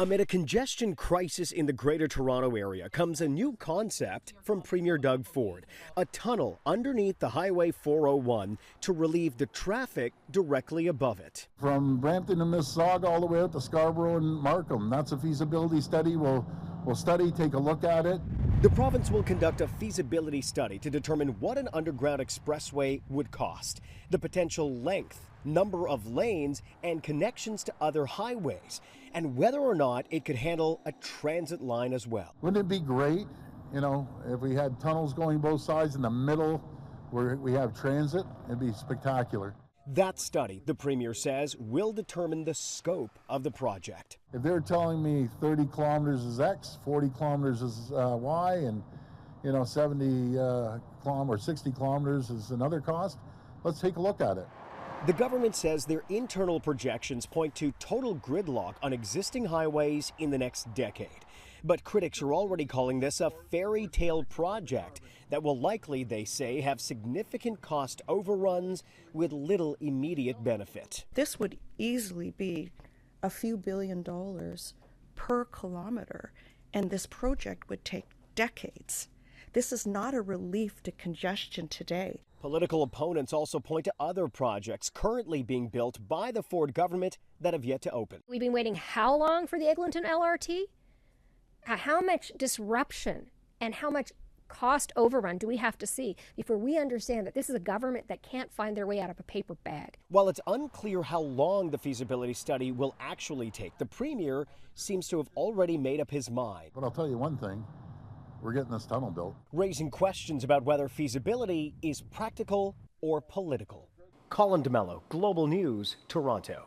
Amid a congestion crisis in the Greater Toronto Area comes a new concept from Premier Doug Ford, a tunnel underneath the Highway 401 to relieve the traffic directly above it. From Brampton and Mississauga all the way out to Scarborough and Markham. That's a feasibility study. We'll study, take a look at it. The province will conduct a feasibility study to determine what an underground expressway would cost, the potential length, number of lanes, and connections to other highways, and whether or not it could handle a transit line as well. Wouldn't it be great, if we had tunnels going both sides in the middle where we have transit? It'd be spectacular. That study, the Premier says, will determine the scope of the project. If they're telling me 30 kilometers is X, 40 kilometers is Y, and 70 or 60 kilometers is another cost, let's take a look at it. The government says their internal projections point to total gridlock on existing highways in the next decade. But critics are already calling this a fairy tale project that will likely, they say, have significant cost overruns with little immediate benefit. This would easily be a few $1 billion per kilometer, and this project would take decades. This is not a relief to congestion today. Political opponents also point to other projects currently being built by the Ford government that have yet to open. We've been waiting how long for the Eglinton LRT? How much disruption and how much cost overrun do we have to see before we understand that this is a government that can't find their way out of a paper bag? While it's unclear how long the feasibility study will actually take, the Premier seems to have already made up his mind. But I'll tell you one thing, we're getting this tunnel built. Raising questions about whether feasibility is practical or political. Colin D'Mello, Global News, Toronto.